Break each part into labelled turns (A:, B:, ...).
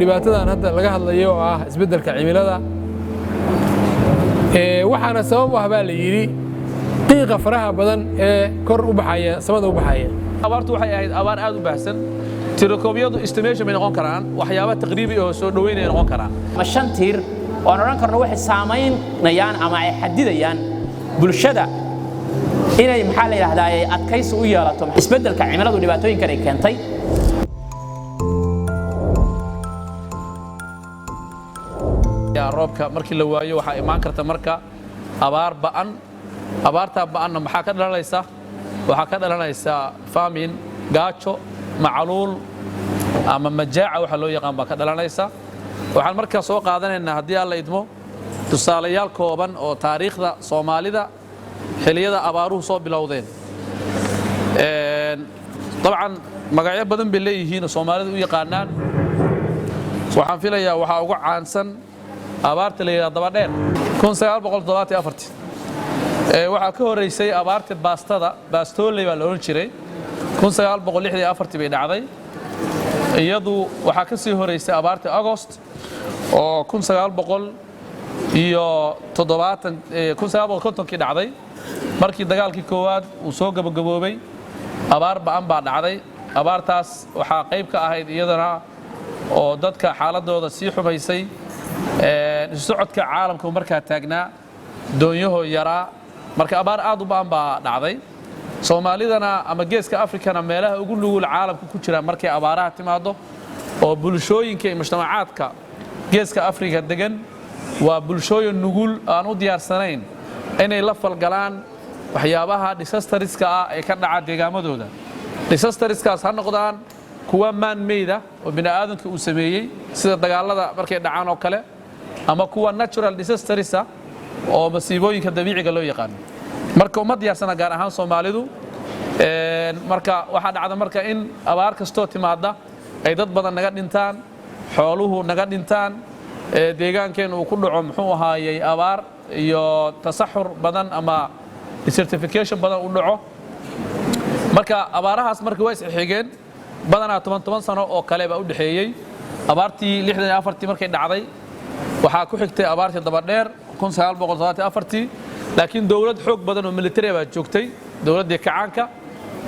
A: dhibaatadan hadda laga hadlayo oo ah isbeddelka cimilada waxaana sabab u ah baa la yiri qiiqa faraha badan ee kor u baxaya samada u baxaya
B: abaartu waxay ahayd abaar aad u baahsan tirakoobyadu estimation bay noqon karaan waxyaabo taqriibi oo soo dhaweynay noqon karaan
C: ma shan tiir oo aan oran karno waxay saameynayaan ama ay xadidayaan bulshada inay maxaa la yiraahdaa ay adkaysi u yeelato isbeddelka cimiladu dhibaatooyinka ay keentay
B: roobka markii la waayo waxa imaan karta marka abaar ba'an abaarta ba'anna maxaa ka dhalanaysa waxa ka dhalanaysa famine gaajo macluul ama majaaca waxa loo yaqaan ba ka dhalanaysa waxaan markaa soo qaadanaynaa haddii alla idmo tusaalayaal kooban oo taariikhda Soomaalida xilliyada abaaruhu soo bilowdeen طبعا magacyo badan bay leeyihiin Soomaalidu u yaqaanaan waxaan filayaa waxa ugu caansan abaarta la yiraahdo daba dheer 1974 waxa ka horeysay abaarta baastooley baa la oran jiray 1964 bay dhacday iyadu waxa ka sii horeysay abaarta August oo 1970 kii dhacday markii dagaalkii koowaad uu soo gabagaboobay abaar ba'an baa dhacday abaartaas waxa qayb ka ahayd iyadana oo dadka xaaladooda sii xumaysay socodka caalamka markaa taagnaa doonyaho yaraa marka abaar aad u baan baa dhacday Soomaalidana ama geeska Afrikana meelaha ugu nugul caalamka ku jira markay abaaraha timaado oo bulshooyinka iyo mujtamacaadka geeska Afrika degan waa bulshooyin nugul aan u diyaarsanayn inay la falgalaan waxyaabaha disasterska ah ee ka dhaca deegaamadooda disasterskaas ha noqdaan kuwa man-made oo bini'aadamka uu sameeyay sida dagaalada markay dhacaan oo kale ama kuwa natural disasters oo masiibooyinka dabiiciga loo yaqaan marka uma diyaarsana gaar ahaan Soomaalidu marka waxa dhacda marka in abaar kasto timaada ay dad badan naga dhintaan xooluhu naga dhintaan deegaankeenu uu ku dhaco muxuu ahaayay abaar iyo tasaxur badan ama desertification badan u dhaco marka abaarahaas markii way isxigeen badanaa 10 sano oo kale baa u dhaxeeyay abaartii 64 markay dhacday waxa ku xigtay abaartii daba dheer 1974 laakiin dawlad xoog badan oo military baa joogtay dawladda kacaanka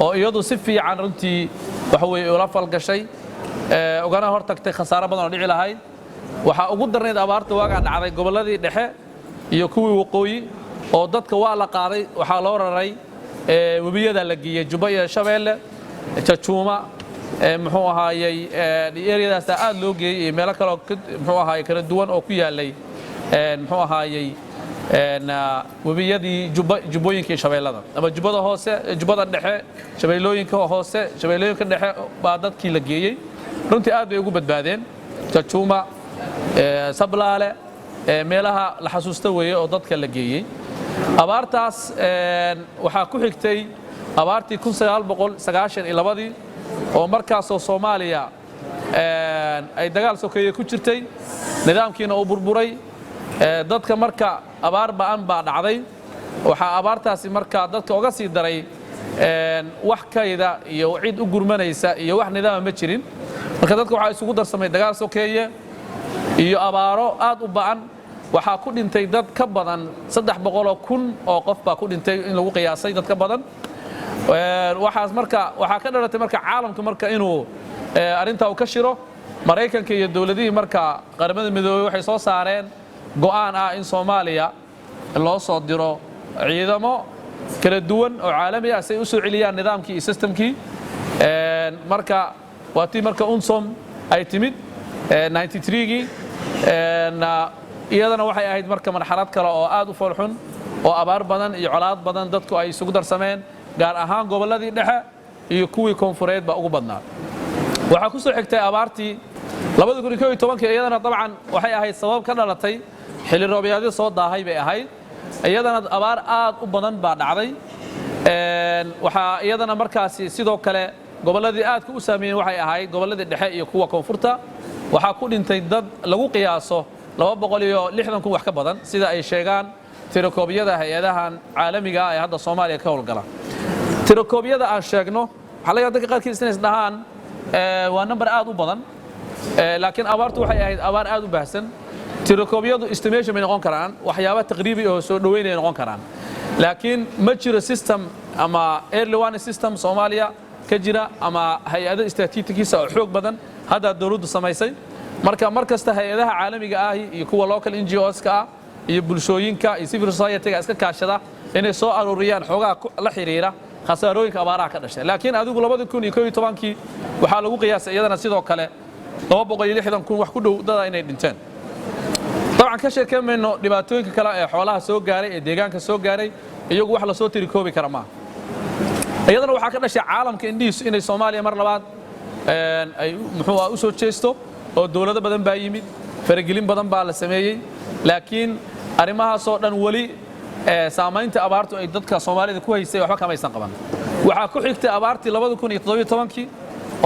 B: oo iyadu si fiican runtii waxa way ula falgashay ogana hortagtay khasaaro badan oo dhici lahayd waxa ugu darneed abaarta waaga dhacday goboladii dhexe iyo kuwii waqooyi oo dadka waa la qaaday waxa loo raray wabiyada la geeyay Juba iyo Shabeelle Jajuuma muxuu ahaayay area-daas aad loo geeyay meelo kale muxuu ahaayay kala duwan oo ku yaalay muxuu ahaayay wabiyadii Jubbooyinka Shabeellada ama Jubbada hoose Jubbada dhexe Shabeellooyinka hoose Shabeellooyinka dhexe baa dadkii la geeyay runtii aad bay ugu badbaadeen Jajuuma Sablaale meelaha la xasuusta weeye oo dadka la geeyay abaartaas waxa ku xigtay abaartii 1992 oo markaas oo Soomaaliya ay dagaal sokeeye ku jirtay nidaamkiina uu burburay dadka marka abaar ba'an baa dhacday waxa abaartaasi marka dadka uga sii daray wax kayda iyo cid u gurmanaysa iyo wax nidaam ma jirin marka dadka waxa isugu darsamay dagaal sokeeye iyo abaaro aad u ba'an waxa ku dhintay dad ka badan 300,000 oo qof baa ku dhintay in lagu qiyaasay dad ka badan waxaas marka waxa ka dhalatay marka caalamka marka inuu arinta uu ka shiro Mareykanka iyo dawladihii marka qaramada midoobay waxay soo saareen go'aan ah in Soomaaliya loo soo diro ciidamo kala duwan oo caalami ah si ay u soo celiyaan nidaamkii iyo systemkii marka waatii marka UNSOM ay timid 93gii iyadana waxay ahayd marka marxalad kale oo aad u foolxun oo abaar badan iyo colaad badan dadku ay isugu darsameen gaar ahaan goboladii dhexe iyo kuwii koonfureed ba ugu badnaa waxa ku soo xigtay abaartii 2011 iyadana dabcan waxay ahayd sabab ka dhalatay xilli roobaadyo soo daahay bay ahayd iyadana abaar aad u badan baa dhacday waxa iyadana markaasi sidoo kale goboladii aad ku saameeyeen waxay ahayd goboladii dhexe iyo kuwa koonfurta waxa ku dhintay dad lagu qiyaaso 260 wax ka badan sida ay sheegaan tirakoobyada hay'adahan caalamiga ah ee hadda Soomaaliya ka howlgala tirakoobyada aan sheegno waxa laga dadka qaarkiis inay dhahaan waa number aad u badan laakiin abaartu waxay ahayd abaar aad u baahsan tirakoobyadu estimation bay noqon karaan waxyaabo taqriibi oo soo dhaweynaya noqon karaan laakiin ma jiro system ama early warning system Soomaaliya ka jira ama hay'ado istatistikiisa oo xoog badan hadda dawladdu samaysay markasta hay'adaha caalamiga ah iyo kuwa local NGOs-ka iyo bulshooyinka iyo civil society-ga iska kaashada inay soo aruuriyaan xogaha la xiriira khasaarooyinka abaaraha ka dhashay laakiin adigu 2011kii waxaa lagu qiyaasay iyadana sidoo kale 260 wax ku dhow dad inay dhinteen طبعا ka sheekeeymayno dhibaatooyinka kale ee xoolaha soo gaaray ee deegaanka soo gaaray iyagu wax la soo tiri koobi kara ma iyadana waxa ka dhashay caalamka indhiis inay Soomaaliya mar labaad ay muxuu u soo jeesto oo dawlado badan baa yimid faragelin badan baa la sameeyay laakiin arimahaas oo dhan wali saamaynta abaartu ay dadka Soomaalida ku haysay waxba kama aysan qaban waxa ku xigtay abaartii 2017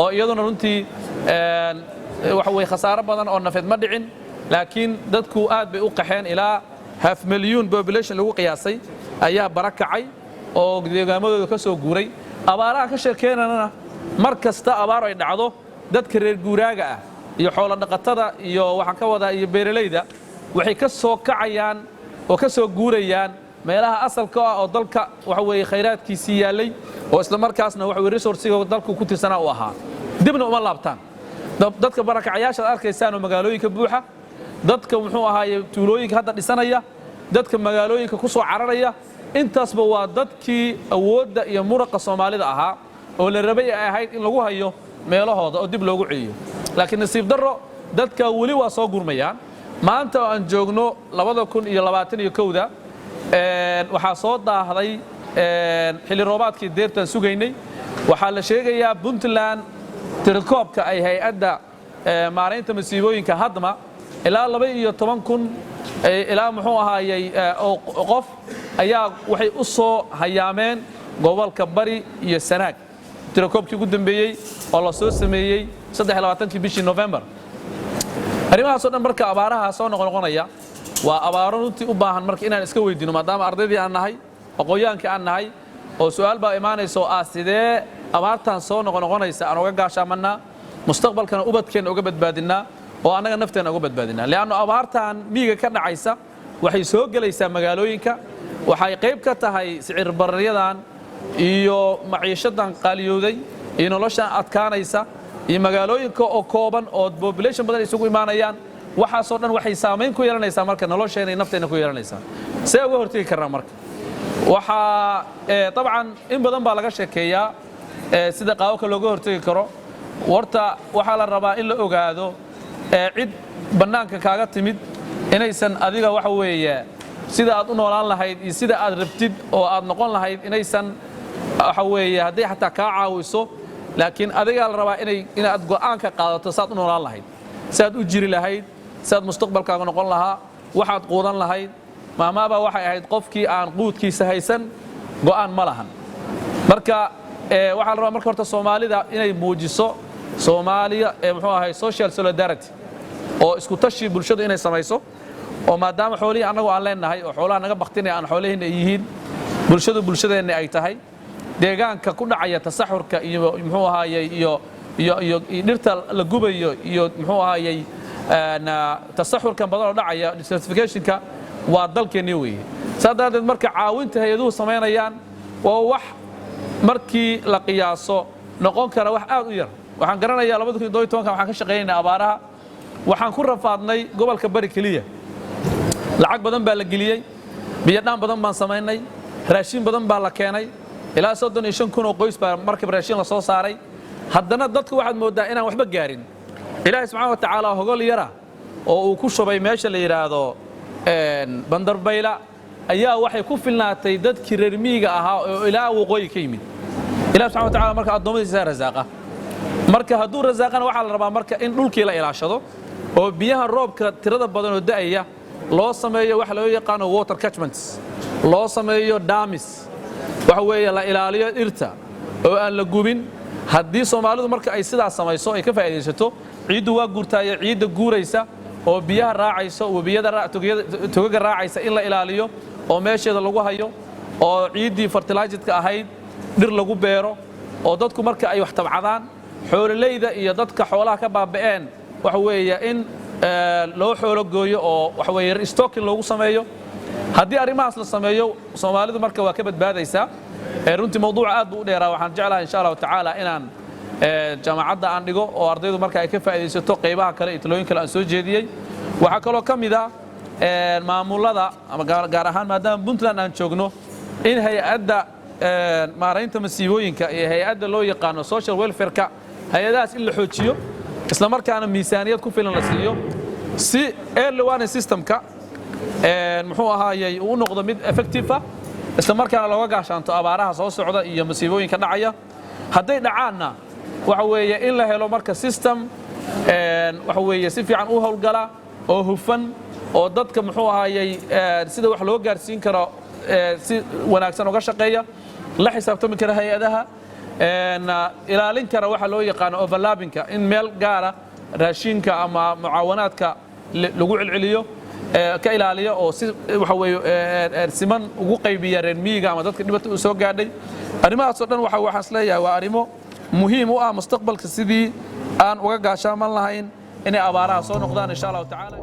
B: oo iyaduna runtii waxa way khasaaro badan oo nafeed ma dhicin laakiin dadku aad bay u qaxeen ilaa 500,000 population lagu qiyaasay ayaa barakacay oo deegaamadooda ka soo guuray abaaraha ka sheekeynana mar kasta abaar ay dhacdo dadka reer guuraaga ah iyo xoolo dhaqatada iyo waxa ka wada iyo beeralayda waxay ka soo kacayaan oo ka soo guurayaan meelaha asalka ah oo dalka waxa weeye khayraadkiisii yaalay oo isla markaasna waxa weeye resource-ga dalku ku tirsanaa u ahaa dibna uma laabtaan dadka barakacayaasha arkaysaan oo magaalooyinka buuxa dadka muxuu ahaayay tuulooyinka hadda dhisanaya dadka magaalooyinka ku soo cararaya intaasba waa dadkii awoodda iyo muruqa Soomaalida ahaa oo la rabay ay ahayd in lagu hayo meelahooda oo dib loogu celiyo laakiin nasiib darro dadka wali waa soo gurmayaan maanta aan joogno 2021 waxaa soo daahday xilli roobaadkii deertan sugaynay waxaa la sheegayaa Puntland tirakoobka ay hay'adda maareynta masiibooyinka hadma ilaa 12,000 ilaa muxuu ahaayay qof ayaa waxay u soo hayaameen gobolka Bari iyo Sanaag tirakoobkii ugu dambeeyay oo la soo sameeyay 23 bishii November arimahaas oo dhan marka abaaraha soo noqonaya waa abaaro runtii u baahan marka inaan iska weydiino maadaama ardaydii aan nahay aqoonyahanka aan nahay oo su'aal baa imaanayso sidee abaartan soo noqonaysa aan uga gaashaamana mustaqbalkana ubadkeena uga badbaadinaa oo anaga nafteena uga badbaadinaa laana abaartan miiga ka dhacaysa waxay soo galaysaa magaalooyinka waxay qayb ka tahay sicir barriyadan iyo maciishadan qaaliyooday iyo nolosha adkaanaysa iyo magaalooyinka oo kooban oo population badan isugu imaanayaan waxa soo dhan waxay saameyn ku yeelanaysaa marka nolosheena iyo nafteena ku yeelanaysaa see uga hortagi karnaa marka waxa طبعا in badan baa laga sheekeeyaa sida qaabka looga hortagi karo warta waxa la rabaa in la ogaado cid banaanka kaaga timid inaysan adiga waxa weeye sida aad u noolaan lahayd iyo sida aad rabtid oo aad noqon lahayd inaysan waxa weeye haddii xataa ka caawiso laakiin adiga la rabaa inaad go'aan ka qaadato saad u noolaan lahayd saad u jiri lahayd saad mustaqbalkaaga noqon lahaa waxaad quudan lahayd maamaaba waxay ahayd qofkii aan quudkiisa haysan go'aan ma lahan marka waxa la rabaa marka horta Soomaalida inay muujiso Soomaaliya muxuu ahay social solidarity oo isku tashi bulshada inay samayso oo maadaama xoolihi anagu aan leenahay oo xoolaha naga baqtinay aan xoolaheena yihiin bulshadeena ay tahay deegaanka ku dhacaya tasaxurka iyo muxuu ahaayay iyo dhirta la gubayo iyo muxuu ahaayay tasaxurkan badan oo dhacaya desertification-ka waa dalkeena weeye saddeed marka caawinta hay'aduhu sameynayaan waa wax markii la qiyaaso noqon kara wax aad u yar waxaan garanayaa 2012 waxaan ka shaqeynaa abaaraha waxaan ku rafaadnay gobolka Bari kaliya lacag badan baa la geliyay biyo dhaan badan baan sameynay raashin badan baa la keenay ilaa 35,000 oo qoys baa markii raashin la soo saaray haddana dadku waxaad moodaa inaan waxba gaarin ilaahay subxaanahu wa ta'aala hogol yara oo uu ku shubay meesha la yiraahdo Bandarbayla ayaa waxay ku filnaatay dadkii reer miyiga ahaa oo ilaa waqooyi ka yimid ilaahay subxaanahu wa ta'aala marka adoomadiisa rasaaqa marka hadduu rasaaqana waxa la rabaa marka in dhulkii la ilaashado oo biyaha roobka tirada badan oo da'aya loo sameeyo wax loo yaqaan water catchments loo sameeyo dams waxa weeye la ilaaliyo dhirta oo aan la gubin haddii Soomaalidu marka ay sidaas samayso ay ka faa'iideysato ciidu waa guurtaayo ciida guuraysa oo biyaha raacayso wabiyada togaga raacaysa in la ilaaliyo oo meesheeda lagu hayo oo ciidii fertilizer-ka ahayd dhir lagu beero oo dadku marka ay wax tabcadaan xoolalayda iyo dadka xoolaha ka baaba'een waxa weeye in loo xoolo gooyo oo waxa weeye restocking loogu sameeyo haddii arrimahaas la sameeyo Soomaalidu marka waa ka badbaadaysaa runtii mawduuca aad buu u dheeraa waxaan jeclahay insha Allah tacaala inaan jaamacadda aan dhigo oo ardaydu marka ay ka faa'iideysato qaybaha kale iyo talooyin kale aan soo jeediyay waxa kaloo kamid ah maamulada ama gaar ahaan maadaama Puntland aan joogno in hay'adda maareynta masiibooyinka iyo hay'adda loo yaqaano social welfare-ka hay'adahaas in la xoojiyo isla markaana miisaaniyad ku filan la siiyo si early warning system-ka muxuu ahaayay uu noqdo mid effective ah isla markaana looga gaashaanto abaaraha soo socda iyo masiibooyinka dhacaya hadday dhacaanna waxa weeye in la helo marka system waxa weeye si fiican u hawlgala oo hufan oo dadka muxuu ahaayay sida wax loo gaarsiin karo si wanaagsan uga shaqeeya la xisaabtami kara hay'adaha ilaalin kara waxa loo yaqaan overlapping-ka in meel gaara raashinka ama mucaawanaadka lagu cilciliyo ka ilaaliyo oo si waxa weeye siman ugu qaybiya reer miyiga ama dadka dibadda u soo gaadhay arrimahaas oo dhan waxaan isleeyahay waa arrimo muhiim u ah mustaqbalka sidii aan uga gaashaaman lahayn inay abaaraha soo noqdaan insha Allah tacaala